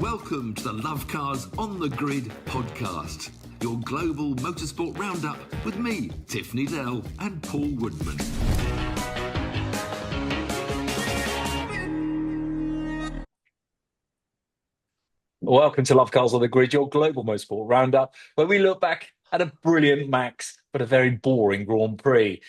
Welcome to the Lovecars on the Grid podcast, your global motorsport roundup with me, Tiff Needell, and Paul Woodman. Welcome to Lovecars on the Grid, your global motorsport roundup, where we look back at a brilliant Max, but a very boring Grand Prix.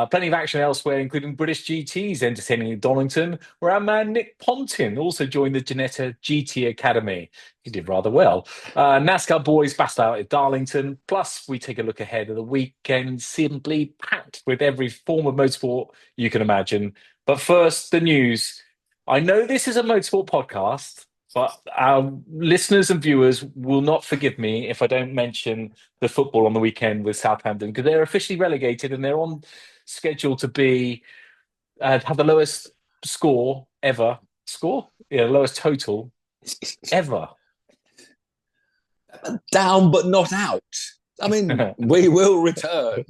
Plenty of action elsewhere, including British GTs entertaining in Donington, where our man Nick Pontin also joined the Ginetta GT Academy. He did rather well. NASCAR boys battle out at Darlington. Plus, we take a look ahead of the weekend, simply packed with every form of motorsport you can imagine. But first, the news. I know this is a motorsport podcast, but our listeners and viewers will not forgive me if I don't mention the football on the weekend with Southampton, because they're officially relegated and they're on schedule to be have the lowest score ever. The lowest total ever. Down but not out. I mean, we will return.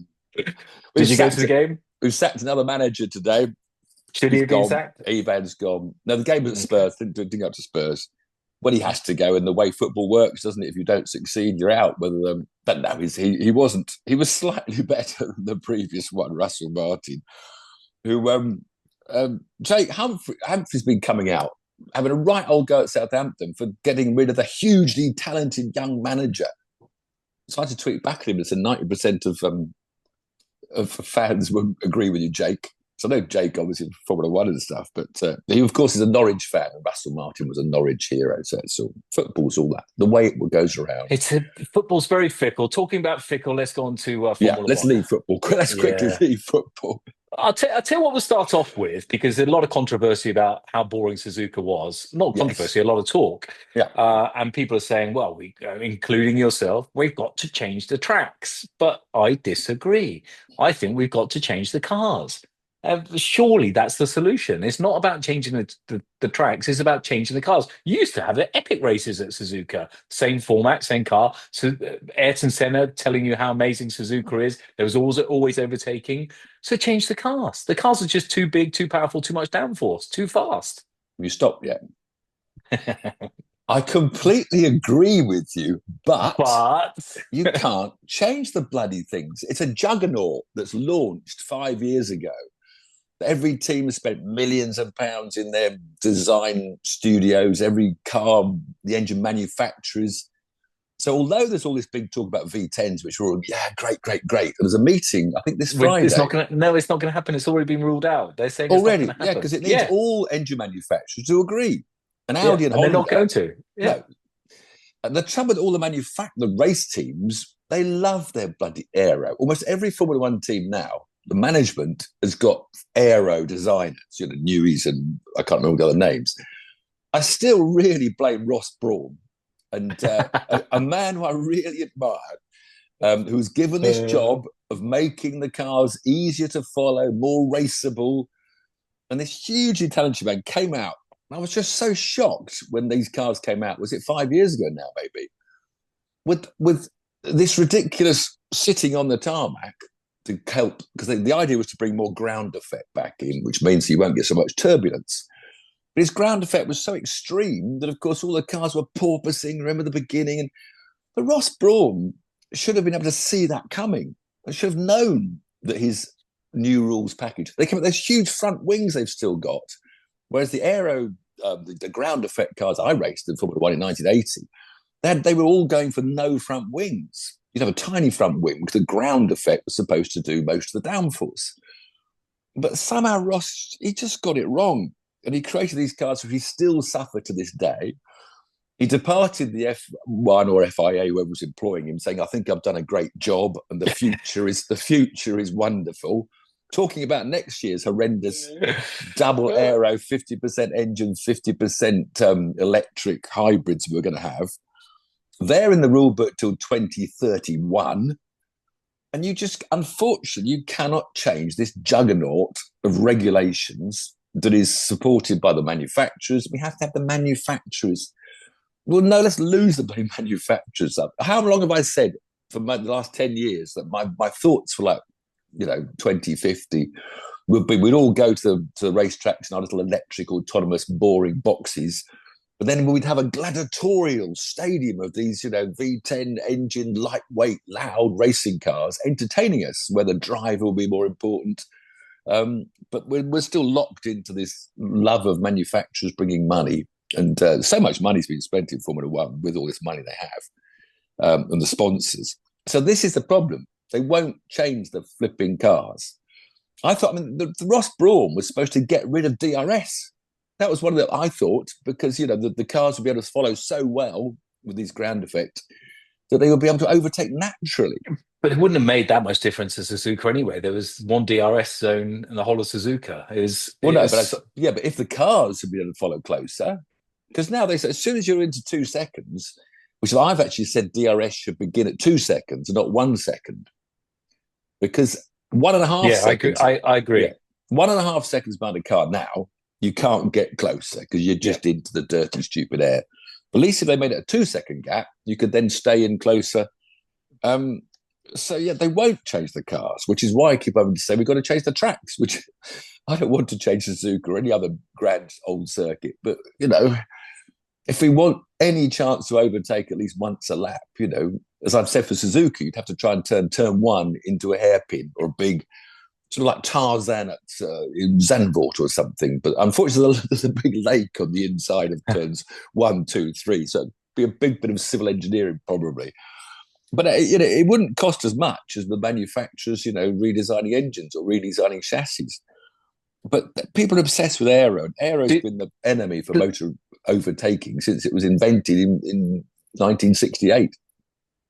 Did you go to the game? We've sacked another manager today. Should he have been sacked? Evan's gone. No, the game was at Spurs. Didn't go to Spurs. Well, he has to go, and the way football works, doesn't it? If you don't succeed, you're out. But no, he wasn't. He was slightly better than the previous one, Russell Martin, who Jake Humphrey's been coming out, having a right old go at Southampton for getting rid of the hugely talented young manager. So I had to tweet back at him and said 90% of fans will agree with you, Jake. So I know Jake, obviously, Formula One and stuff, but he, of course, is a Norwich fan, and Russell Martin was a Norwich hero. So it's all, football's all that. The way it goes around. Football's very fickle. Talking about fickle, let's go on to Formula One. Let's leave football. Let's quickly leave football. I'll tell you what we'll start off with, because there's a lot of controversy about how boring Suzuka was. Not controversy, a lot of talk. Yeah. And people are saying, well, including yourself, we've got to change the tracks. But I disagree. I think we've got to change the cars. Surely that's the solution. It's not about changing the tracks. It's about changing the cars. You used to have the epic races at Suzuka. Same format, same car. So Ayrton Senna telling you how amazing Suzuka is. There was always overtaking. So change the cars. The cars are just too big, too powerful, too much downforce, too fast. Have you stopped yet? I completely agree with you, but you can't change the bloody things. It's a juggernaut that's launched 5 years ago. Every team has spent millions of pounds in their design studios, every car, the engine manufacturers. So although there's all this big talk about V10s, which are all, great. There's a meeting, I think this Friday. It's not going to happen. It's already been ruled out. They're saying already, because it needs all engine manufacturers to agree. And Audi and Honda, they're not going to. Yeah. No. And the trouble with all the race teams, they love their bloody aero. Almost every Formula One team now, the management has got aero designers, Newies and I can't remember the other names. I still really blame Ross Brawn, and a man who I really admire, who was given this job of making the cars easier to follow, more raceable. And this hugely talented man came out. And I was just so shocked when these cars came out. Was it 5 years ago now, maybe? With this ridiculous sitting on the tarmac to help, because the idea was to bring more ground effect back in, which means you won't get so much turbulence. But his ground effect was so extreme that, of course, all the cars were porpoising. Remember the beginning? And the Ross Brawn should have been able to see that coming and should have known that his new rules package. They came up with those huge front wings they've still got, whereas the aero, the ground effect cars I raced in Formula One in 1980, they were all going for no front wings. You'd have a tiny front wing because the ground effect was supposed to do most of the downforce. But somehow Ross, he just got it wrong. And he created these cars which he still suffer to this day. He departed the F1 or FIA, whoever was employing him, saying, I think I've done a great job and the future is wonderful. Talking about next year's horrendous double aero, 50% engine, 50% electric hybrids we're going to have. They're in the rule book till 2031. And unfortunately, you cannot change this juggernaut of regulations that is supported by the manufacturers. We have to have the manufacturers. Well, no, let's lose the manufacturers up. How long have I said for the last 10 years that my thoughts were like, 2050 would be, we'd all go to the racetracks in our little electric, autonomous, boring boxes But then we'd have a gladiatorial stadium of these, V10 engine, lightweight, loud racing cars entertaining us, where the drive will be more important. But we're still locked into this love of manufacturers bringing money. And so much money's been spent in Formula One with all this money they have and the sponsors. So this is the problem. They won't change the flipping cars. The Ross Brawn was supposed to get rid of DRS. That was one of the, I thought, because, the cars would be able to follow so well with these ground effect that they would be able to overtake naturally. But it wouldn't have made that much difference to Suzuka anyway. There was one DRS zone in the whole of Suzuka. But if the cars had been able to follow closer, because now they say as soon as you're into 2 seconds, which I've actually said DRS should begin at 2 seconds and not 1 second, because 1.5 seconds. I agree. Yeah, 1.5 seconds behind a car now, you can't get closer because you're just into the dirty, stupid air. But at least if they made it a 2 second gap, you could then stay in closer. They won't change the cars, which is why I keep having to say we've got to change the tracks, which I don't want to change Suzuka or any other grand old circuit. But, if we want any chance to overtake at least once a lap, as I've said for Suzuka, you'd have to try and turn turn 1 into a hairpin or a big, sort of like Tarzan at in Zandvoort or something. But unfortunately, there's a big lake on the inside of turns 1, 2, 3. So it'd be a big bit of civil engineering probably. But it wouldn't cost as much as the manufacturers, redesigning engines or redesigning chassis. But people are obsessed with aero. Aero's been the enemy for motor overtaking since it was invented in 1968.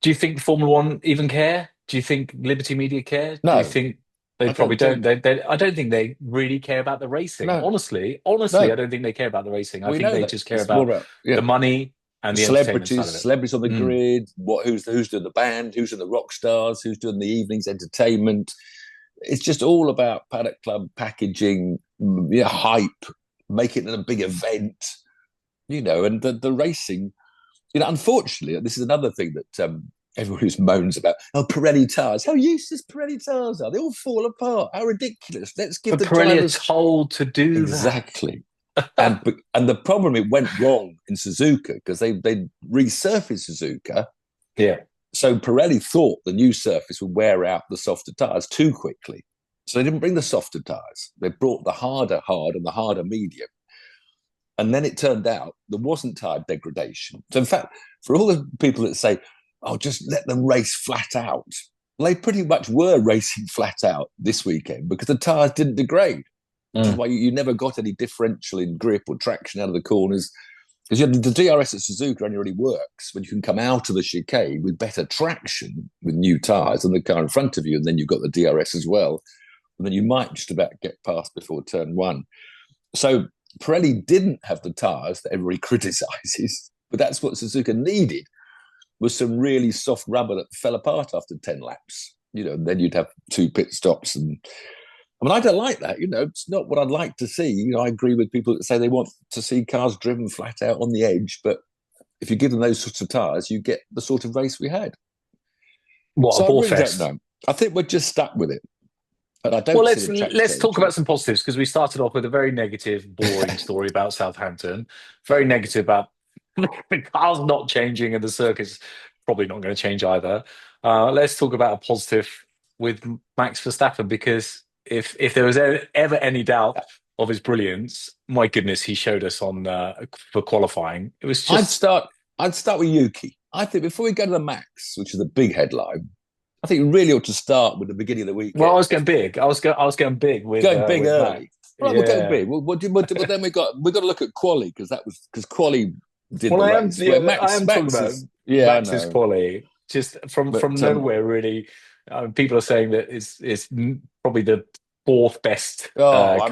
Do you think Formula One even care? Do you think Liberty Media care? No. Do you think they probably don't? I don't think they really care about the racing. No. Honestly, no. I don't think they care about the racing. I think they just care about the money and the celebrities on the grid. Who's doing the band? Who's doing the rock stars? Who's doing the evening's entertainment? It's just all about Paddock Club packaging, hype, making it a big event, and the racing. Unfortunately, this is another thing that everyone who moans about. Oh, Pirelli tires! How useless Pirelli tires are! They all fall apart. How ridiculous! Let's give the Pirelli drivers told to do exactly. and the problem, it went wrong in Suzuka because they resurfaced Suzuka. Yeah. So Pirelli thought the new surface would wear out the softer tyres too quickly. So they didn't bring the softer tyres. They brought the harder hard and the harder medium. And then it turned out there wasn't tyre degradation. So in fact, for all the people that say, oh, just let them race flat out, well, they pretty much were racing flat out this weekend because the tyres didn't degrade. Which is why you never got any differential in grip or traction out of the corners. Because the DRS at Suzuka only really works when you can come out of the chicane with better traction with new tyres than the car in front of you, and then you've got the DRS as well. And then you might just about get past before turn 1. So Pirelli didn't have the tyres that everybody criticises, but that's what Suzuka needed, was some really soft rubber that fell apart after 10 laps. And then you'd have 2 pit stops. And I don't like that. It's not what I'd like to see. I agree with people that say they want to see cars driven flat out on the edge, but if you give them those sorts of tyres, you get the sort of race we had. What a ball fest! I don't know. I think we're just stuck with it. But I don't. Well, let's talk about some positives, because we started off with a very negative, boring story about Southampton. Very negative about the cars not changing and the circuit's probably not going to change either. Let's talk about a positive with Max Verstappen, because if there was ever any doubt of his brilliance, my goodness, he showed us on for qualifying. It was just. I'd start with Yuki. I think before we go to the Max, which is a big headline, I think you really ought to start with the beginning of the weekend. Well, I was going big. I was going big with going big with early. Right, we'll go big. But then we've got to look at quali, because quali did the race. I am talking about Max's quali. Just from nowhere, really. People are saying that it's probably the 4th best car.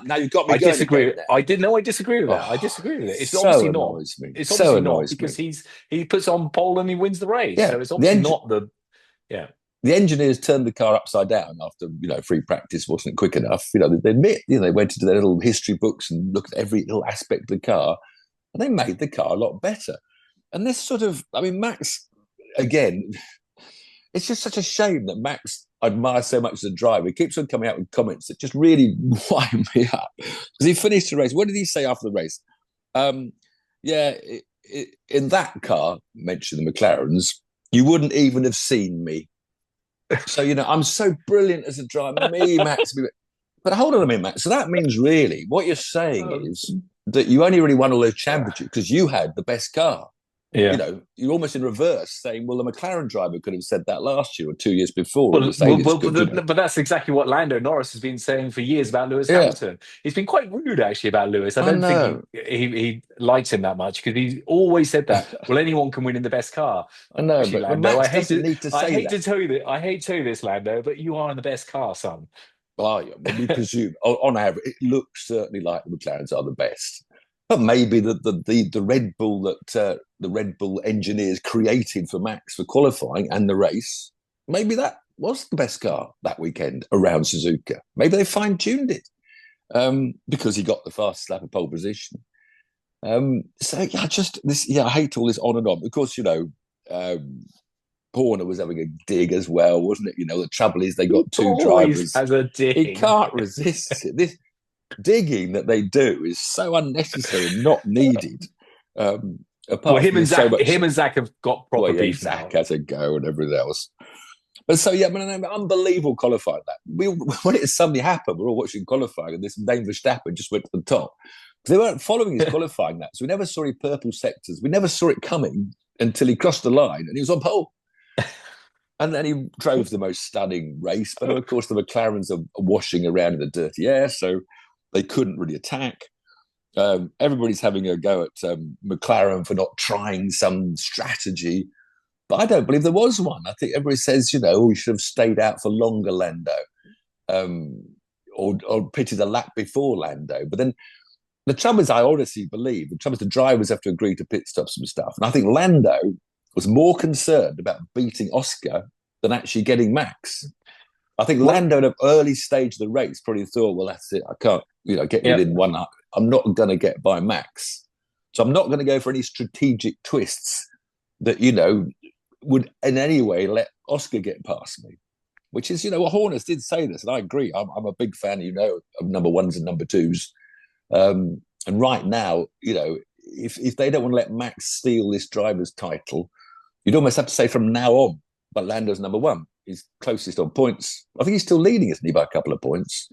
Now you've got me. I disagree. I disagree with that. I disagree with it. It's obviously not. It's obviously not, because he puts on pole and he wins the race. Yeah. So it's obviously not the. Yeah. The engineers turned the car upside down after free practice wasn't quick enough. They admit they went into their little history books and looked at every little aspect of the car, and they made the car a lot better. And this sort of, Max, again, it's just such a shame that Max I admire so much as a driver. He keeps on coming out with comments that just really wind me up. Because he finished the race. What did he say after the race? Yeah, in that car, mention the McLarens, you wouldn't even have seen me. So, I'm so brilliant as a driver. Me, Max. But hold on a minute, Max. So that means really what you're saying is that you only really won all those championships because you had the best car. Yeah. You're almost in reverse saying, well, the McLaren driver could have said that last year or 2 years before. But that's exactly what Lando Norris has been saying for years about Lewis Yeah, Hamilton. He's been quite rude, actually, about Lewis. I I don't think know. he likes him that much because he's always said that. Well, anyone can win in the best car. I know, Actually, but Lando, Max doesn't need to say that. to tell you that. I hate to tell you this, Lando, but you are in the best car, son. Well, we presume, on average, it looks certainly like the McLarens are the best. But maybe the Red Bull that the Red Bull engineers created for Max for qualifying and the race, maybe that was the best car that weekend around Suzuka. Maybe they fine-tuned it because he got the fastest lap of pole position. So yeah, I hate all this on and on. Of course, Horner was having a dig as well, wasn't it? The trouble is they got two drivers. Has a dig. He can't resist it. This digging that they do is so unnecessary and not needed. Him and Zach have got proper beef Zach now. has a go and everything else. But so, unbelievable qualifying that. When it suddenly happened, we're all watching qualifying and this name Verstappen just went to the top. They weren't following his qualifying that. So we never saw any purple sectors. We never saw it coming until he crossed the line and he was on pole. And then he drove the most stunning race. But of course, the McLarens are washing around in the dirty air, so they couldn't really attack. Everybody's having a go at McLaren for not trying some strategy. But I don't believe there was one. I think everybody says, we should have stayed out for longer, Lando, or pitted a lap before Lando. But then the trouble is, I honestly believe, the drivers have to agree to pit stop some stuff. And I think Lando was more concerned about beating Oscar than actually getting Max. I think Lando at an early stage of the race probably thought, well, that's it. I can't, get within one. I'm not going to get by Max. So I'm not going to go for any strategic twists that, would in any way let Oscar get past me. Which is, Horners did say this, and I agree. I'm a big fan, of number ones and number twos. And right now, if they don't want to let Max steal this driver's title, you'd almost have to say from now on, but Lando's number one. He's closest on points. I think he's still leading, isn't he, by a couple of points?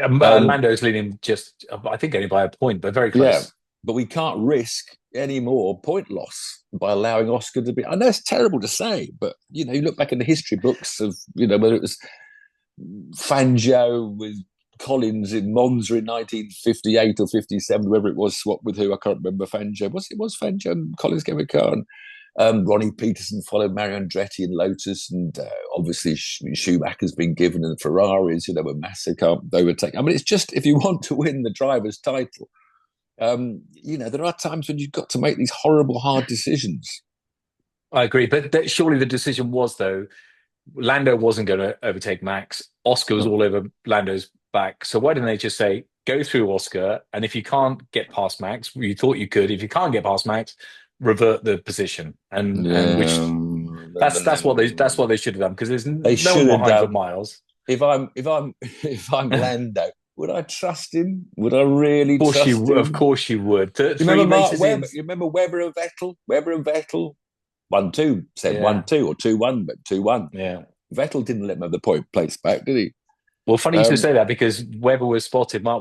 Lando's leading just, I think, only by a point, but very close. Yeah, but we can't risk any more point loss by allowing Oscar to be. I know it's terrible to say, but, you look back in the history books of, whether it was Fangio with Collins in Monza in 1958 or 57, whoever it was, swapped with who, I can't remember. Fangio. Was Fangio and Collins gave a car. And Ronnie Peterson followed Mario Andretti in Lotus, and obviously Schumacher's been given, and Ferraris, were Massa can't overtake. I mean, it's just, if you want to win the driver's title, there are times when you've got to make these horrible, hard decisions. I agree, but surely the decision was, though, Lando wasn't going to overtake Max. Oscar was all over Lando's back. So why didn't they just say, go through Oscar, and if you can't get past Max, you thought you could. If you can't get past Max, revert the position, and which that's what they should have done, because there's no one behind for miles. If I'm Lando, would I trust him? Would I really trust him? Of course you would. You remember Webber and Vettel? Webber and Vettel 1-2 said 1-2 or 2-1, but 2-1. Yeah, Vettel didn't let him have the point place back, did he? Well, funny you should say that, because Mark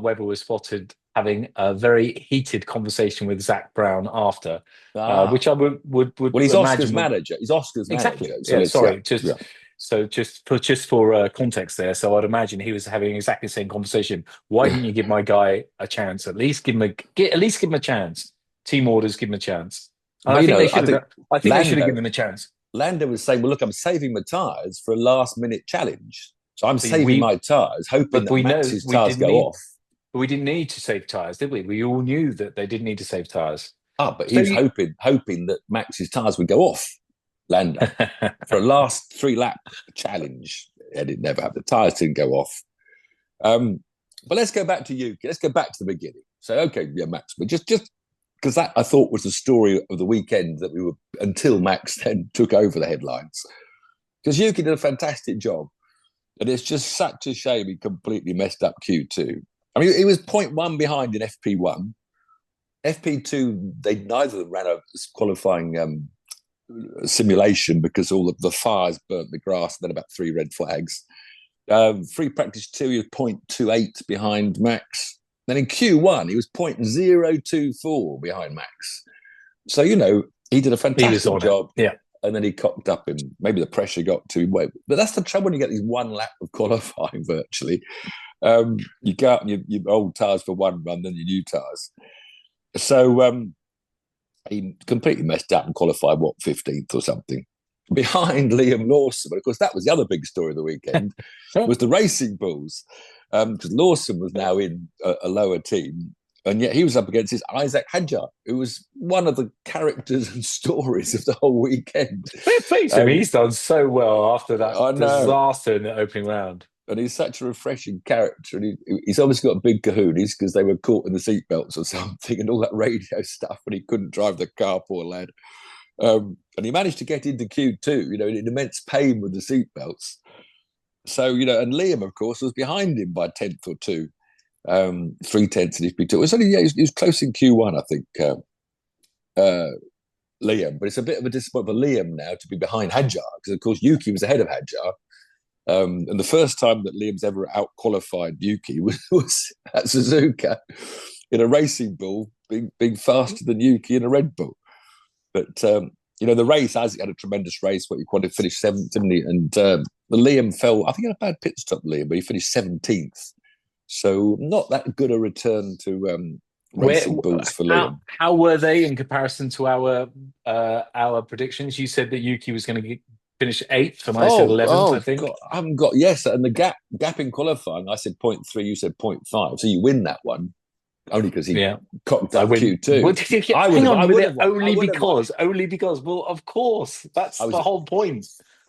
Webber was spotted having a very heated conversation with Zach Brown after, which I would. Well, he's Oscar's manager. He's Oscar's exactly. manager. So just for context there. So I'd imagine he was having exactly the same conversation. Why didn't you give my guy a chance? At least give him a chance. Team orders, give him a chance. And I think they should have given him a chance. Lando was saying, well, look, I'm saving my tyres for a last-minute challenge. So I'm saving my tyres, hoping that Max's tyres go off. But we didn't need to save tyres, did we? We all knew that they didn't need to save tyres. But he was hoping that Max's tyres would go off, Lando, for a last 3-lap challenge. And it never happened. The tyres didn't go off. But let's go back to Yuki. Let's go back to the beginning. So, okay, yeah, Max, but just because that, I thought, was the story of the weekend that we were, until Max then took over the headlines. Because Yuki did a fantastic job. And it's just such a shame he completely messed up Q2. I mean, he was 0.1 behind in FP1. FP2, they neither of them ran a qualifying simulation because all of the fires burnt the grass, and then about 3 red flags. Free practice 2, he was 0.28 behind Max. Then in Q1, he was 0.024 behind Max. So, he did a fantastic job. Yeah. And then he cocked up, and maybe the pressure got to him. But that's the trouble when you get these one lap of qualifying virtually. You go out and your old tyres for one run, then your new tyres. So he completely messed up and qualified, 15th or something, behind Liam Lawson. But of course, that was the other big story of the weekend, was the Racing Bulls. Because Lawson was now in a lower team, and yet he was up against his Isaac Hadjar, who was one of the characters and stories of the whole weekend. Fair play to him. He's done so well after that disaster in the opening round. And he's such a refreshing character. And he's obviously got big kahunas because they were caught in the seatbelts or something and all that radio stuff, and he couldn't drive the car, poor lad. And he managed to get into Q2, in immense pain with the seatbelts. So, and Liam, of course, was behind him by 10th or 2, 3/10 in his P2. It was only, he was close in Q1, I think, Liam. But it's a bit of a disappointment for Liam now to be behind Hadjar, because, of course, Yuki was ahead of Hadjar. And the first time that Liam's ever out-qualified Yuki was at Suzuka in a Racing Bull, being faster than Yuki in a Red Bull. But, the race, Isaac had a tremendous race, he wanted to finish 7th, didn't he? And the Liam fell, I think he had a bad pit stop, Liam, but he finished 17th. So not that good a return to Racing Bulls for Liam. How were they in comparison to our predictions? You said that Yuki was going to finish 8th, and I said 11th, I think. God, I haven't got, yes, and the gap in qualifying, I said 0.3, you said 0.5. So you win that one. Only because he cocked up Q2. Only because. Well, of course, that's the whole point.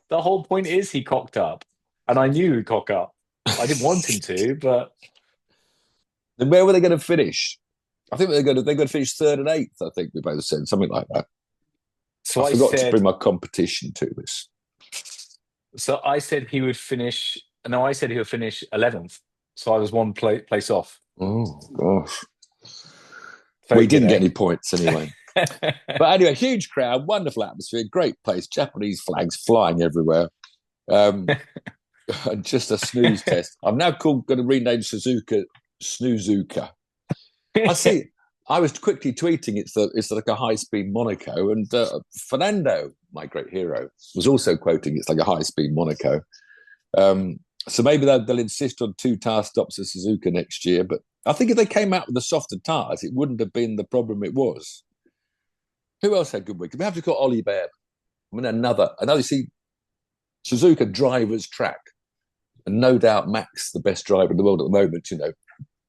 The whole point is he cocked up, and I knew he'd cock up. I didn't want him to, but then where were they going to finish? I think they're going to finish 3rd and 8th. I think we both said something like that. So I forgot to bring my competition to this. So I said he would finish. No, I said he would finish 11th. So I was one place off. Oh gosh. We didn't get any points anyway. But anyway, huge crowd, wonderful atmosphere, great place, Japanese flags flying everywhere. And just a snooze test. I'm now going to rename Suzuka Snoozuka. I was quickly tweeting it's like a high-speed Monaco, and Fernando, my great hero, was also quoting it's like a high-speed Monaco. So maybe they'll insist on 2 tyre stops at Suzuka next year. But I think if they came out with the softer tyres, it wouldn't have been the problem it was. Who else had good week? We have to call Ollie Bear. I mean, another. You see, Suzuka driver's track. And no doubt Max, the best driver in the world at the moment,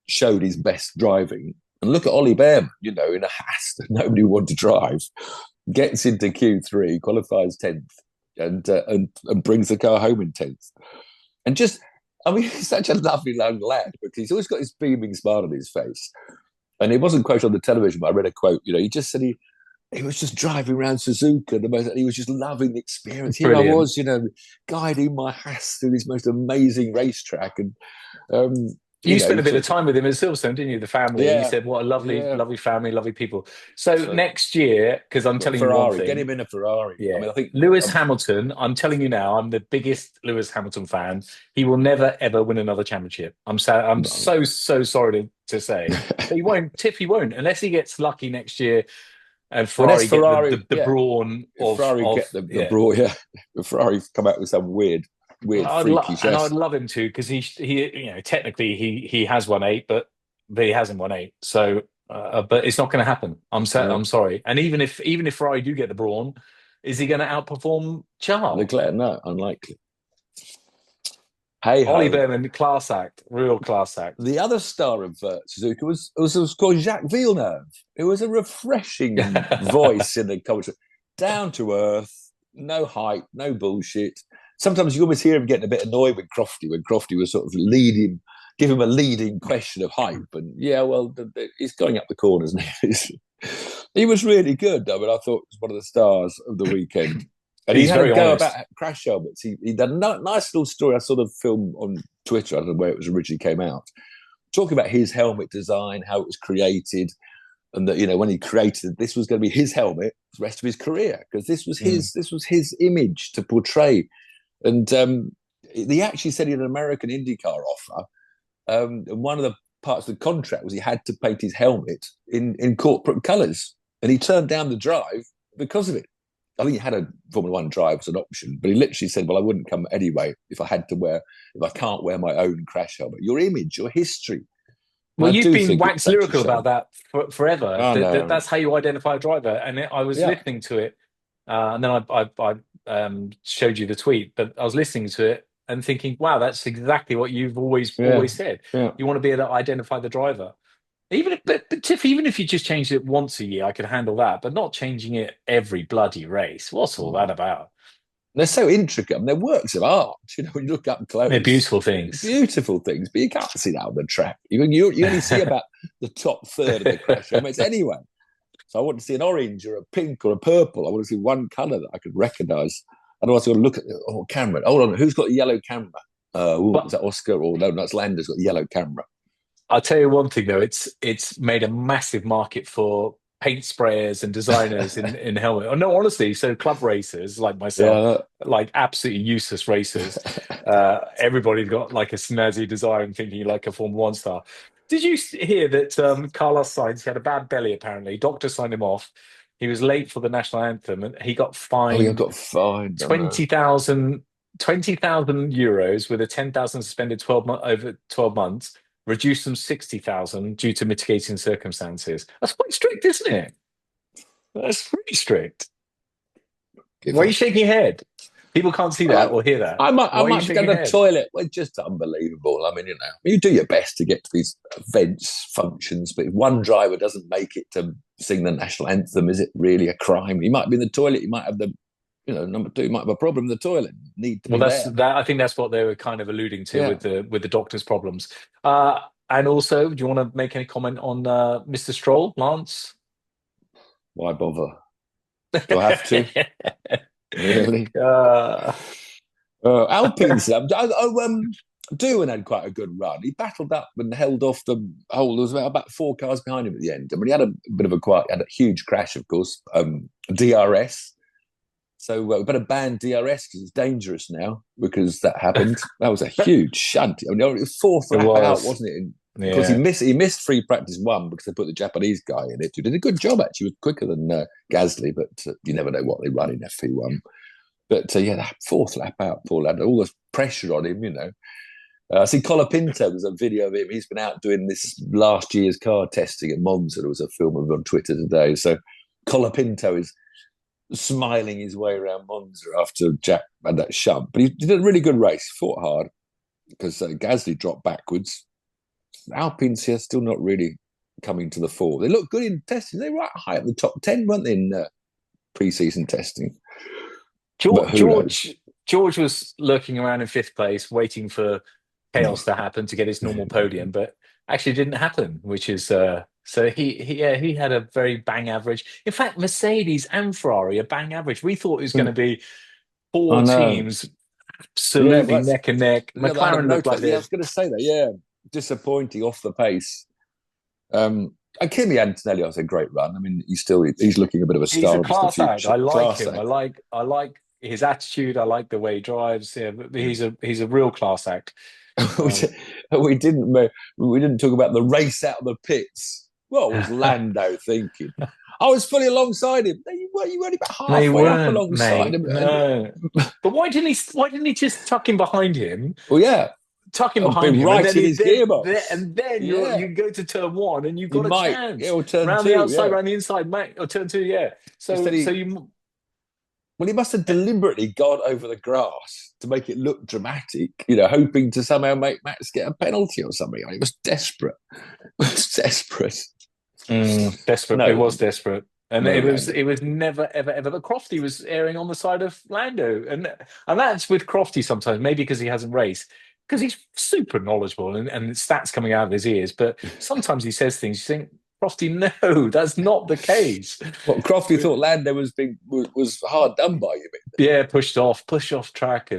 showed his best driving. And look at Ollie Bearman, in a Haas that nobody wanted to drive. Gets into Q3, qualifies 10th, and brings the car home in 10th. And he's such a lovely young lad, because he's always got this beaming smile on his face. And it wasn't quoted on the television, but I read a quote, he just said he was just driving around Suzuka, and he was just loving the experience. Here I was, guiding my Haas through this most amazing racetrack. And you spent a bit of time with him at Silverstone, didn't you? The family. Yeah. You said, what a lovely family, lovely people. So next year, because I'm telling Ferrari, you one thing. Get him in a Ferrari. Yeah. I think Lewis Hamilton, I'm telling you now, I'm the biggest Lewis Hamilton fan. He will never, ever win another championship. I'm so sorry to say. But he won't. Tiff, he won't. Unless he gets lucky next year and Ferrari get the brawn of... Ferrari get the brawn, yeah. Ferrari come out with some weird freaky chest. And I'd love him to, because he technically he has won 8, but he hasn't won 8. So, but it's not going to happen. I'm sorry. And even if Ferrari do get the brawn, is he going to outperform Charles? Leclerc? No, unlikely. Hey, Ollie Bearman, class act, real class act. The other star of Suzuka was called Jacques Villeneuve. It was a refreshing voice in the culture, down to earth, no hype, no bullshit. Sometimes you almost hear him getting a bit annoyed with Crofty when Crofty was sort of give him a leading question of hype. And he's going up the corners now. He was really good. I mean, I thought he was one of the stars of the weekend. And he's had a go about crash helmets. He did a nice little story. I saw the film on Twitter. I don't know where it was originally came out. Talking about his helmet design, how it was created. and that, you know, when he created this was going to be his helmet for the rest of his career, because this was his image to portray. And he actually said he had an American IndyCar offer, and one of the parts of the contract was he had to paint his helmet in corporate colours, and he turned down the drive because of it. I think he had a Formula One drive as an option, but he literally said, well, I wouldn't come anyway if I can't wear my own crash helmet. Your image, your history. Well, you've been wax lyrical about that forever. That's how you identify a driver. And I was listening to it, and then I showed you the tweet, but I was listening to it and thinking, wow, that's exactly what you've always said. Yeah. You want to be able to identify the driver. But Tiff, even if you just changed it once a year, I could handle that, but not changing it every bloody race. What's all that about? They're so intricate. I mean, they're works of art. You know, when you look up close, they're beautiful things. Beautiful things, but you can't see that on the track. You only see about the top third of the crash helmets anyway. So I want to see an orange or a pink or a purple. I want to see one colour that I could recognise. Otherwise, I've got to look at the camera. Hold on, who's got the yellow camera? Is that Oscar? Or no, that's Lando's got the yellow camera. I'll tell you one thing though, it's made a massive market for paint sprayers and designers in helmet. Oh, no, honestly, so club racers like myself, like absolutely useless racers, everybody's got like a snazzy design thinking like a Formula One star. Did you hear that Carlos Sainz had a bad belly apparently? Doctor signed him off. He was late for the national anthem and he got fined. Oh, he got fined. 20,000 euros with a 10,000 suspended over 12 months. Reduced them 60,000 due to mitigating circumstances. That's quite strict, isn't it? That's pretty strict. Why are you shaking your head? People can't see that or hear that. I might go to the toilet. Well, it's just unbelievable. I mean, you know, you do your best to get to these events, functions, but if one driver doesn't make it to sing the national anthem, is it really a crime? He might be in the toilet. He might have number two, might have a problem in the toilet. I think that's what they were kind of alluding to with the doctor's problems. And also, do you want to make any comment on Mr. Stroll, Lance? Why bother? Do I have to? Really? Alpine's Doohan had quite a good run. He battled up and held off the whole. There was about 4 cars behind him at the end. I mean, he had a huge crash, of course. DRS. So we better ban DRS because it's dangerous now because that happened. That was a huge shunt. I mean, it was 4th lap out, wasn't it? Because he missed free practice 1 because they put the Japanese guy in it who did a good job, actually. He was quicker than Gasly, but you never know what they run in FP1. But that 4th lap out, poor lad, all this pressure on him, you know. I see Colapinto, there's a video of him. He's been out doing this last year's car testing at Monza. There was a film of him on Twitter today. So Colapinto is smiling his way around Monza after Jack had that shunt. But he did a really good race, fought hard, because Gasly dropped backwards. Alpine's here still not really coming to the fore. They look good in testing. They were right high at the top 10, weren't they, in pre-season testing? George was lurking around in 5th place, waiting for chaos to happen to get his normal podium, but actually didn't happen, which is... So he had a very bang average. In fact, Mercedes and Ferrari are bang average. We thought it was going to be 4 teams absolutely neck and neck. McLaren looked like this. I was going to say that, disappointing off the pace. And Kimi Antonelli has a great run. I mean, he's looking a bit of a star. He's a class act. I like him. I like his attitude. I like the way he drives. Yeah, but he's a real class act. We didn't talk about the race out of the pits. What was Lando thinking? I was fully alongside him. You were only about halfway up alongside him. No. But why didn't he just tuck him behind him? Well, yeah. Tuck him behind him. Right in his gearbox. And then you go to turn 1 and you've got a chance. Yeah, or turn 2. Round the outside, round the inside, or turn 2, yeah. Well, he must have deliberately gone over the grass to make it look dramatic, hoping to somehow make Max get a penalty or something. I mean, it was desperate. Desperate. No, it was desperate. And it was never, ever. But Crofty was erring on the side of Lando. And that's with Crofty sometimes, maybe because he hasn't raced, because he's super knowledgeable and stats coming out of his ears. But sometimes he says things, you think, Crofty, no, that's not the case. Well, Crofty thought Lando was hard done by you. Yeah, pushed off track.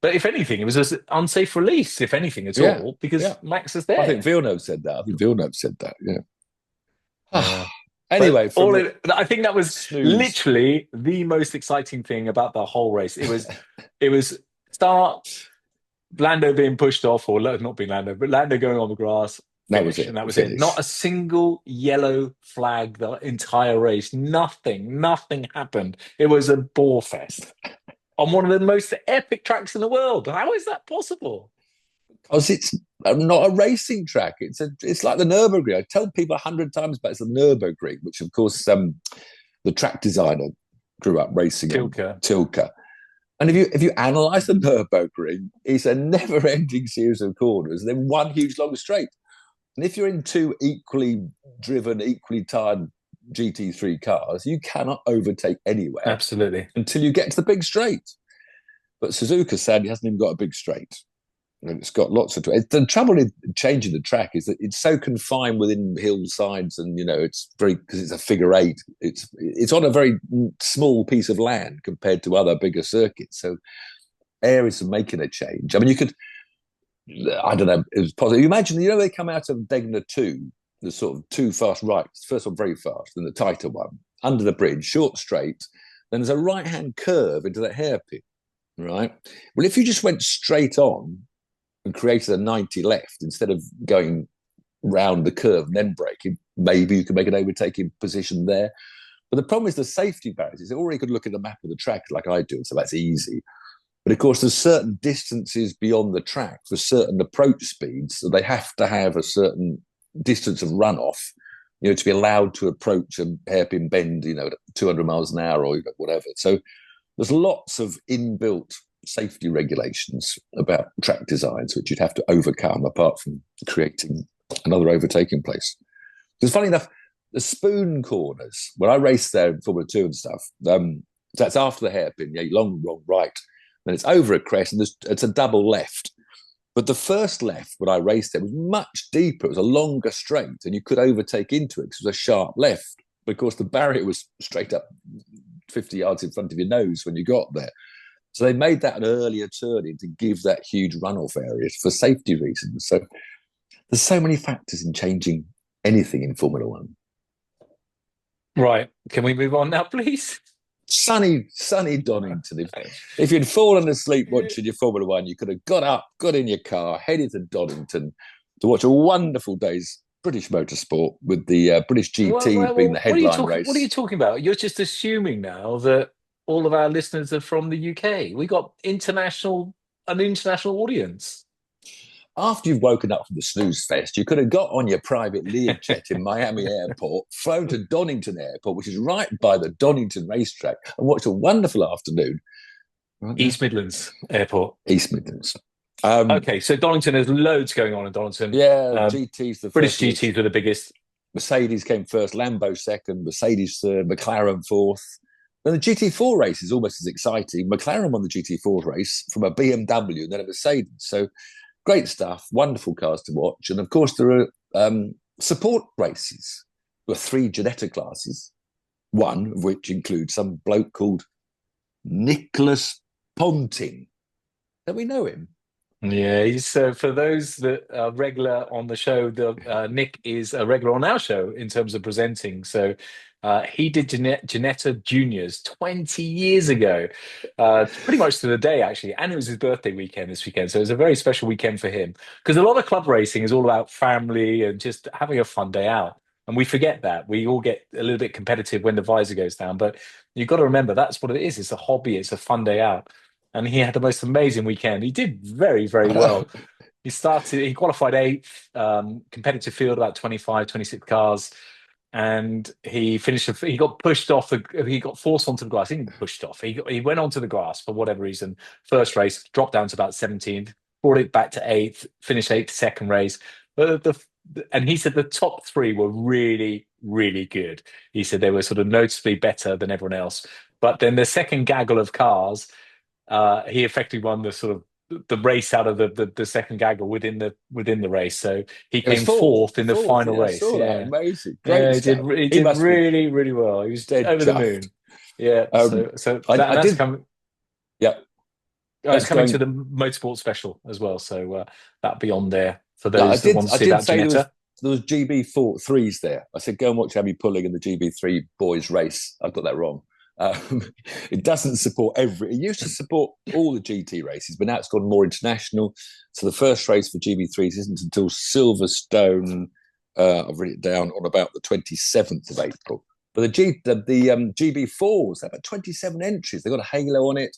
But if anything, it was an unsafe release, if anything at all, because Max is there. I think Villeneuve said that. Yeah. Anyway, I think that was literally the most exciting thing about the whole race. It was start Lando being pushed off, or not being Lando, but Lando going on the grass. Finish, and that was it. Not a single yellow flag the entire race. Nothing happened. It was a bore fest on one of the most epic tracks in the world. How is that possible? Because it's not a racing track. It's like the Nürburgring. I tell people 100 times about it's the Nürburgring, which of course the track designer grew up racing Tilke. And if you analyse the Nürburgring, it's a never-ending series of corners, and then one huge long straight. And if you're in two equally driven, equally tired GT3 cars, you cannot overtake anywhere. Absolutely. Until you get to the big straight. But Suzuka sadly hasn't even got a big straight. And it's got lots of... The trouble in changing the track is that it's so confined within hillsides, and, it's very... Because it's a figure eight. It's on a very small piece of land compared to other bigger circuits. So areas of making a change. I mean, you could... I don't know. It was positive. You imagine, they come out of Degner 2, the sort of two fast rights. First one very fast, then the tighter one under the bridge, short straight. Then there's a right-hand curve into that hairpin, right? Well, if you just went straight on and created a 90 left instead of going round the curve and then braking, maybe you could make an overtaking position there. But the problem is the safety barriers. Or you could look at the map of the track like I do, so that's easy. But of course, there's certain distances beyond the track for certain approach speeds, so they have to have a certain distance of runoff, to be allowed to approach a hairpin bend, at 200 miles an hour or whatever. So there's lots of inbuilt safety regulations about track designs which you'd have to overcome, apart from creating another overtaking place. Because funny enough, the spoon corners, when I raced there in Formula 2 and stuff, that's after the hairpin, long right. Then it's over a crest, and it's a double left. But the first left, when I raced there, was much deeper. It was a longer straight, and you could overtake into it because it was a sharp left. Because the barrier was straight up 50 yards in front of your nose when you got there. So they made that an earlier turning to give that huge runoff area for safety reasons. So there's so many factors in changing anything in Formula One. Right. Can we move on now, please? Sunny Donington. If you'd fallen asleep watching your Formula One, you could have got up, got in your car, headed to Donington to watch a wonderful day's British motorsport with the British GT being the headline race. What are you talking about? You're just assuming now that all of our listeners are from the UK. We got an international audience. After you've woken up from the snooze fest, you could have got on your private Learjet in Miami Airport, flown to Donington Airport, which is right by the Donington racetrack, and watched a wonderful afternoon. East Midlands Airport. East Midlands. Okay, so Donington, there's loads going on in Donington. Yeah, GT's the British GTs were the biggest. Mercedes came first, Lambo second, Mercedes third, McLaren fourth. And the GT4 race is almost as exciting. McLaren won the GT4 race from a BMW and then a Mercedes. So great stuff, wonderful cars to watch. And of course, there are support races. There were 3 Ginetta classes, one of which includes some bloke called Nicholas Ponting. Don't we know him? Yeah, he's for those that are regular on the show, Nick is a regular on our show in terms of presenting. So he did Ginetta Juniors 20 years ago, pretty much to the day, actually. And it was his birthday weekend this weekend. So it was a very special weekend for him. Because a lot of club racing is all about family and just having a fun day out. And we forget that. We all get a little bit competitive when the visor goes down. But you've got to remember, that's what it is. It's a hobby. It's a fun day out. And he had the most amazing weekend. He did very, very well. He qualified 8th, competitive field, about 25, 26 cars. And he finished, he got pushed off, he got forced onto the grass. He didn't pushed off. He went onto the grass for whatever reason. First race, dropped down to about 17th, brought it back to 8th, finished 8th, second race. And he said the top 3 were really, really good. He said they were sort of noticeably better than everyone else. But then the second gaggle of cars, he effectively won the sort of the race out of the second gaggle within the race. So he came fourth in the final race. Yeah, amazing. Great he did really, really well. He was over the moon. Yeah. So that's coming. Yeah. It's coming to the Motorsport special as well. So that'll be on there for those that want to see that Ginetta. there was GB3s there. I said, go and watch Abby Pulling in the GB3 boys race. I got that wrong. It doesn't support it used to support all the GT races, but now it's gone more international. So the first race for GB3s isn't until Silverstone. I've written it down on about the 27th of April. But the GB4s, they've got 27 entries. They've got a halo on it.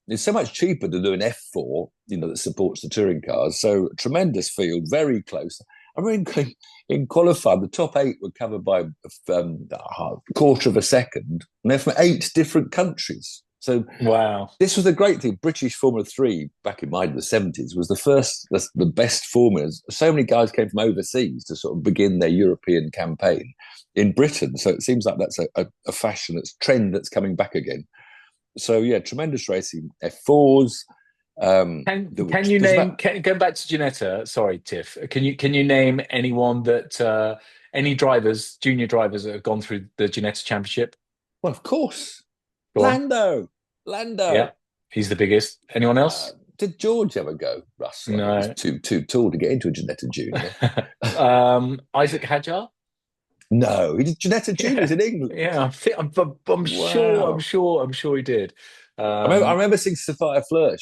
It's so much cheaper to do an F4, that supports the touring cars. So tremendous field, very close. I mean, in qualifying, the top 8 were covered by a quarter of a second, and they're from 8 different countries. So wow, this was the great thing. British Formula 3 back in the 70s was the best formulas. So many guys came from overseas to sort of begin their European campaign in Britain. So it seems like that's a fashion, that's trend that's coming back again. So yeah, tremendous racing. F4s. Can you name? Going back to Ginetta, sorry, Tiff. Can you name anyone that any drivers, junior drivers that have gone through the Ginetta Championship? Well, of course, Go Lando. Yeah, he's the biggest. Anyone else? Did George ever go? Russell? No, he was too tall to get into a Ginetta Junior. Isaac Hadjar. No, he did Ginetta Juniors in England. Yeah, I'm sure he did. I remember seeing Sophia Fleur.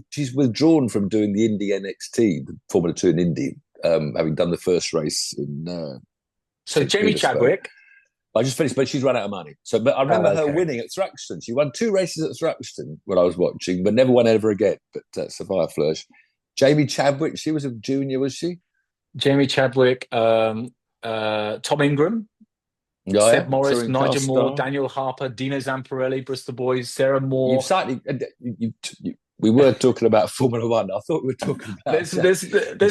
She's withdrawn from doing the Indy NXT, the Formula 2 in Indy, having done the first race in. So Jamie Chadwick. I just finished, but she's run out of money. But I remember her winning at Thruxton. She won 2 races at Thruxton when I was watching, but never won ever again. But Sophia Fleur. Jamie Chadwick, she was a junior, was she? Jamie Chadwick, Tom Ingram. Seb Morris, Nigel Moore, Daniel Harper, Dino Zamparelli, Bristol Boys, Sarah Moore. We were talking about Formula One. I thought we were talking about. There's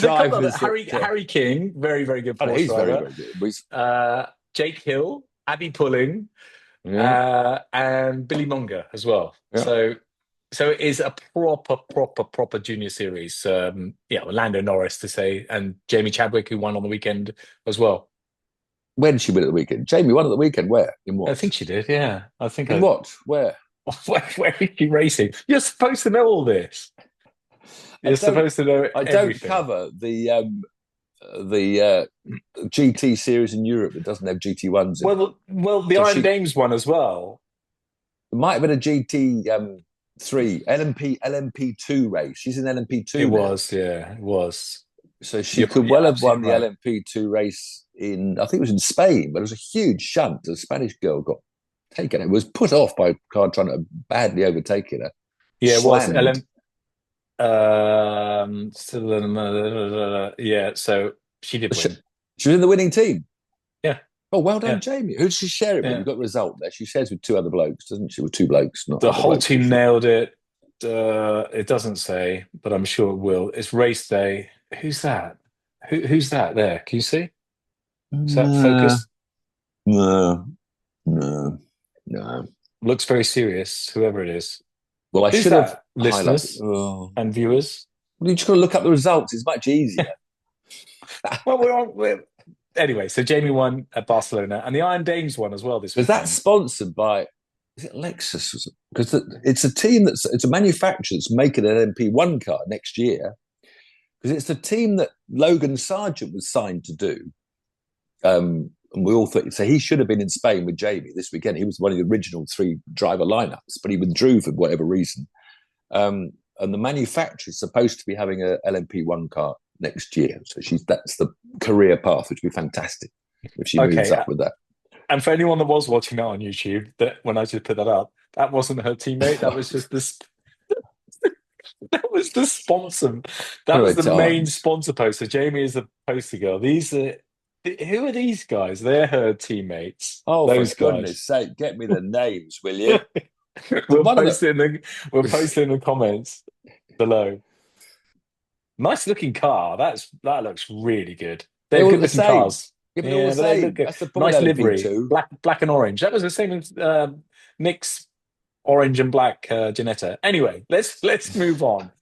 a couple of Harry King, very very good. He's very good. Jake Hill, Abby Pulling, and Billy Monger as well. Yeah. So it is a proper junior series. Lando Norris to say, and Jamie Chadwick who won on the weekend as well. When did she win at the weekend? Jamie won at the weekend. Where? In what? I think she did. Yeah, I think. In what? Where? Where is she racing? You're supposed to know all this. You're supposed to know. I don't cover the GT series in Europe that doesn't have GT1s. Well, the Iron Dames one as well. It might have been a GT 3 LMP2 race. She's in LMP2. It was. So she could well have won the LMP2 race in, I think it was in Spain, but it was a huge shunt. A Spanish girl got taken. It was put off by a car trying to badly overtaking her. Yeah, it was. So she did win. She was in the winning team. Yeah. Oh, well done, Jamie. Who did she share it with? You've got the result there. She shares with 2 other blokes, doesn't she? With 2 blokes. Not the whole blokes, team nailed it. It doesn't say, but I'm sure it will. It's race day. Who's that? Who's that there? Can you see? Is that focused? No. Looks very serious, whoever it is. Well, I should have listeners and viewers. Well, you just got to look up the results. It's much easier. Well, anyway, so Jamie won at Barcelona, and the Iron Dames won as well this week. Was that sponsored by? Is it Lexus? Because it's a team it's a manufacturer that's making an LMP1 car next year. Because it's the team that Logan Sargent was signed to do. And we all thought, so he should have been in Spain with Jamie this weekend. He was one of the original 3 driver lineups, but he withdrew for whatever reason. And the manufacturer is supposed to be having a LMP1 car next year. So that's the career path, which would be fantastic if she moves up with that. And for anyone that was watching that on YouTube, that when I just put that up, that wasn't her teammate. That was just this. That was the sponsor. That was the main sponsor poster. Jamie is the poster girl. Who are these guys? They're her teammates. Oh, those for goodness sake, get me the names, will you? We'll post it in the comments below. Nice looking car. That looks really good. They're good looking cars. That's the nice livery, black and orange. That was the same as Nick's orange and black Ginetta. Anyway, let's move on.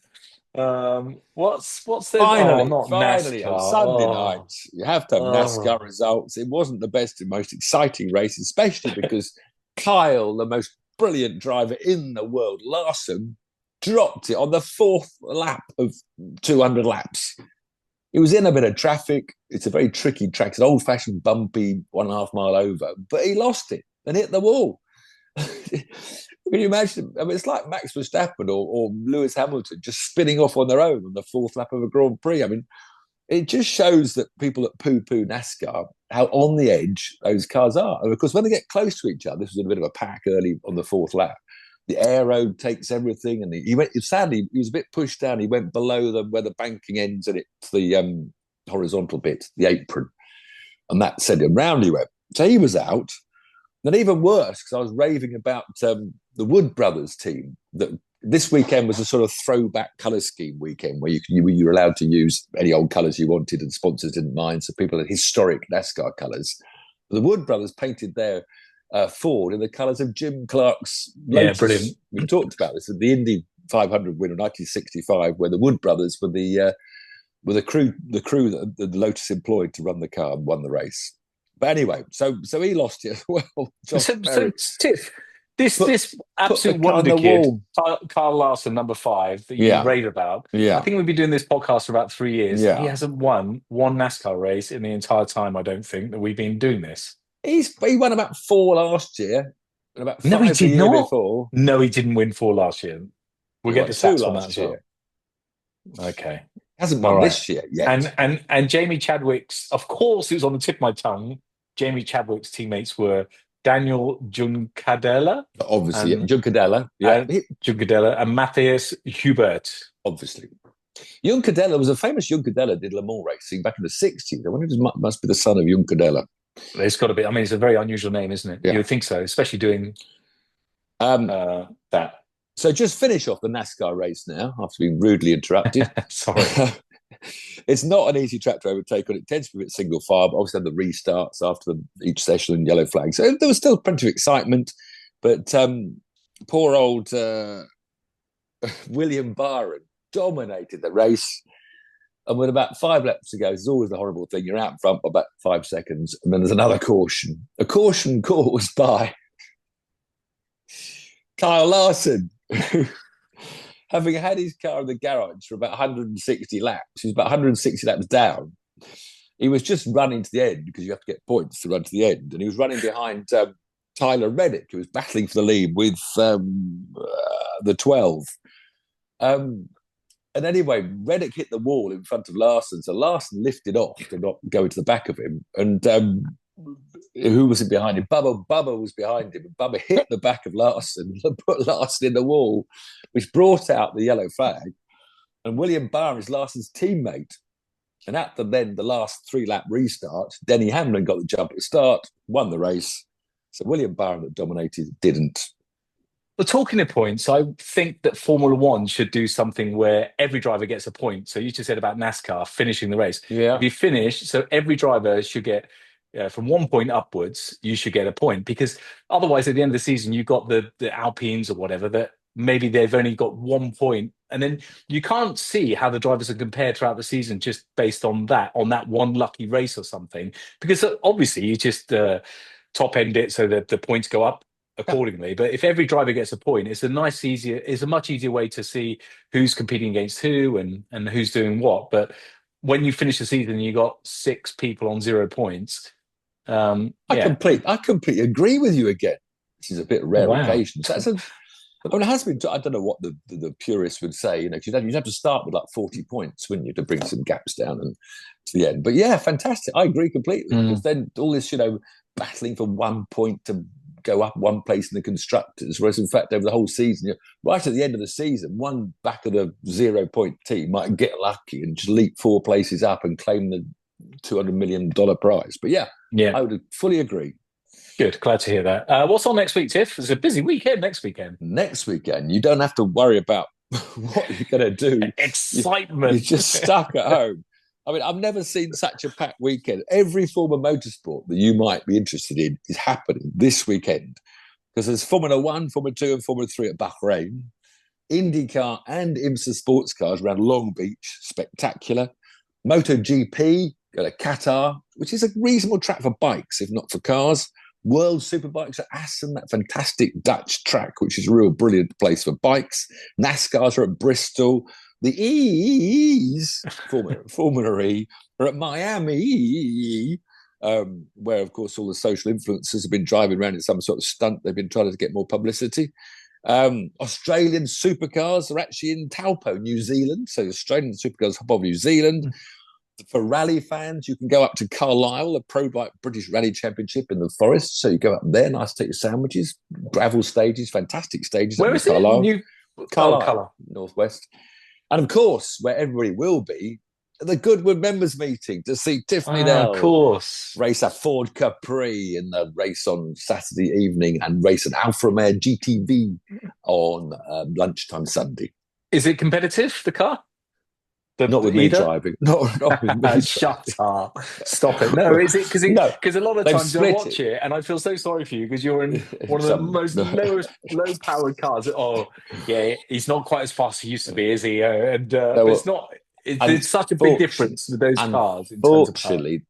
What's the finally NASCAR. On Sunday night you have to have NASCAR results. It wasn't the best and most exciting race, especially because Kyle, the most brilliant driver in the world, Larson, dropped it on the 4th lap of 200 laps. He was in a bit of traffic. It's a very tricky track. It's an old-fashioned, bumpy 1.5 mile over, but he lost it and hit the wall. Can you imagine? I mean, it's like Max Verstappen or Lewis Hamilton just spinning off on their own on the fourth lap of a Grand Prix. I mean, it just shows that people that poo-poo NASCAR, how on the edge those cars are. And of course, when they get close to each other, this was in a bit of a pack early on the fourth lap. The aero takes everything, and he went. Sadly, he was a bit pushed down. He went below where the banking ends, and it's the horizontal bit, the apron, and that sent him round. He went. So he was out. And even worse, because I was raving about the Wood Brothers team. That this weekend was a sort of throwback colour scheme weekend where you were allowed to use any old colours you wanted, and sponsors didn't mind. So people had historic NASCAR colours. The Wood Brothers painted their Ford in the colours of Jim Clark's Lotus. Yeah, brilliant. We talked about this at the Indy 500 win of 1965, where the Wood Brothers were the crew that the Lotus employed to run the car and won the race. But anyway, so he lost it as well. So Tiff, this absolute wonder kid, Carl Larson, number 5, that you rave about. Yeah. I think we've been doing this podcast for about 3 years. Yeah. He hasn't won one NASCAR race in the entire time, I don't think, that we've been doing this. He won about 4 last year, and about 5 No, he did not. before. No, he didn't win 4 last year. We'll get the stats on that as well. Okay. Hasn't won this year yet. And Jamie Chadwick's, of course, it was on the tip of my tongue. Jamie Chadwick's teammates were Daniel Juncadella. Obviously, Juncadella. Yeah. Juncadella and Matthias Hubert. Obviously. Juncadella was a famous Juncadella, did Le Mans racing back in the 60s. I wonder if it must be the son of Juncadella. It's got to be. I mean, it's a very unusual name, isn't it? Yeah. You would think so, especially doing that. So just finish off the NASCAR race now, after being rudely interrupted. Sorry. It's not an easy track to overtake on. It tends to be a bit single file, but obviously had the restarts after each session and yellow flag. So there was still plenty of excitement. But poor old William Byron dominated the race. And with about 5 laps to go, it's always the horrible thing. You're out in front by about 5 seconds, and then there's another caution. A caution caused by Kyle Larson, having had his car in the garage for about 160 laps. He was about 160 laps down. He was just running to the end because you have to get points to run to the end. And he was running behind Tyler Reddick, who was battling for the lead with the 12. And anyway, Reddick hit the wall in front of Larson. So Larson lifted off to not go into the back of him. And who was it behind him? Bubba was behind him. And Bubba hit the back of Larson and put Larson in the wall, which brought out the yellow flag. And William Byron is Larson's teammate. And at the last 3-lap restart, Denny Hamlin got the jump at the start, won the race. So William Byron that dominated didn't. But talking of points, I think that Formula One should do something where every driver gets a point. So you just said about NASCAR finishing the race. Yeah. If you finish, so every driver should get, from 1 point upwards, you should get a point. Because otherwise, at the end of the season, you've got the Alpines or whatever that maybe they've only got 1 point. And then you can't see how the drivers are compared throughout the season just based on that one lucky race or something. Because obviously, you just top end it so that the points go up accordingly. But if every driver gets a point, it's a much easier way to see who's competing against who and who's doing what. But when you finish the season, you got 6 people on 0 points. I completely agree with you again. This is a bit rare occasion. So it has been. I don't know what the purists would say. You know, you'd have to start with like 40 points, wouldn't you, to bring some gaps down and to the end. But yeah, fantastic. I agree completely. Because then all this, battling for 1 point to go up 1 place in the constructors, whereas in fact over the whole season, right at the end of the season, one back of the 0 point team might get lucky and just leap 4 places up and claim the $200 million prize. But yeah, I would fully agree. Good, glad to hear that. What's on next week, Tiff? It's a busy weekend next weekend. Next weekend, you don't have to worry about what you're going to do. Excitement. You're just stuck at home. I mean, I've never seen such a packed weekend. Every form of motorsport that you might be interested in is happening this weekend. Because there's Formula 1, Formula 2 and Formula 3 at Bahrain. IndyCar and IMSA sports cars around Long Beach. Spectacular. MotoGP, go to Qatar, which is a reasonable track for bikes, if not for cars. World Superbikes at Assen, that fantastic Dutch track, which is a real brilliant place for bikes. NASCARs are at Bristol. The E's, Formula E, are at Miami, where, of course, all the social influencers have been driving around in some sort of stunt. They've been trying to get more publicity. Australian supercars are actually in Taupo, New Zealand. So Australian supercars hop over New Zealand. For rally fans, you can go up to Carlisle, a pro bike British Rally Championship in the forest. So you go up there, nice to take your sandwiches, gravel stages, fantastic stages. Where is Carlisle. it? Carlisle, Northwest. And of course, where everybody will be, the Goodwood members meeting to see Tiff Needell of course, race a Ford Capri in the race on Saturday evening and race an Alfa Romeo GTV on lunchtime Sunday. Is it competitive, the car? Not with me driving. Not with me. Shut up. Stop it. No, is it? Because a lot of times I watch it and I feel so sorry for you because you're in one of the most low-powered cars. Oh, yeah, he's not quite as fast as he used to be, is he? But it's not. It's such a big difference with those cars. Unfortunately,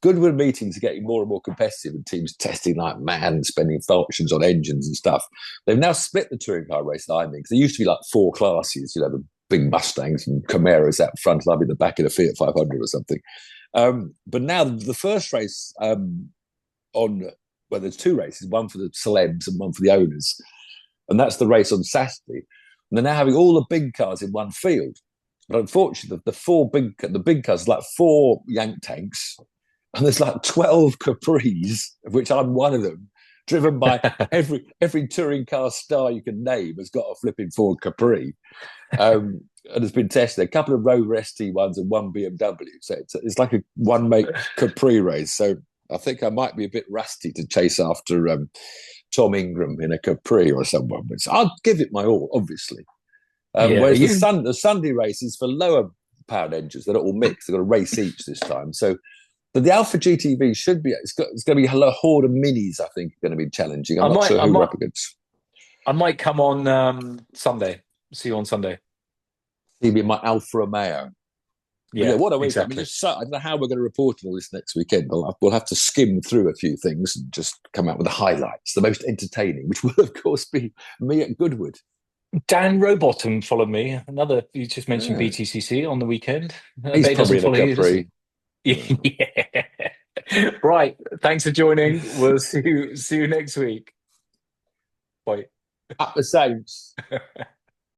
Goodwood meetings are getting more and more competitive and teams testing like mad and spending fortunes on engines and stuff. They've now split the touring car race that I'm in because there used to be like 4 classes, the big Mustangs and Camaros out front, and I'll be in the back of the Fiat 500 or something. But now the first race there's 2 races, one for the celebs and one for the owners. And that's the race on Saturday. And they're now having all the big cars in one field. But unfortunately, the big cars are like 4 Yank tanks, and there's like 12 Capris, of which I'm one of them, driven by every touring car star you can name has got a flipping Ford Capri. And it's been tested. A couple of Rover ST ones and 1 BMW. So it's like a one-make Capri race. So I think I might be a bit rusty to chase after Tom Ingram in a Capri or someone. But I'll give it my all, obviously. Whereas the Sunday race is for lower powered engines. They're not all mixed. They've got a race each this time. So, but the Alpha GTV should be. It's going to be a horde of minis. I think going to be challenging. I'm not sure who we're up against. I might come on Sunday. See you on Sunday. See me in my Alfa Romeo. Yeah, what a week! exactly. I don't know how we're going to report all this next weekend. We'll have to skim through a few things and just come out with the highlights, the most entertaining, which will of course be me at Goodwood. Dan Rowbottom followed me. You just mentioned BTCC on the weekend. He's probably in a Capri. Yeah. Right. Thanks for joining. We'll see you next week. Bye. Up the Saints.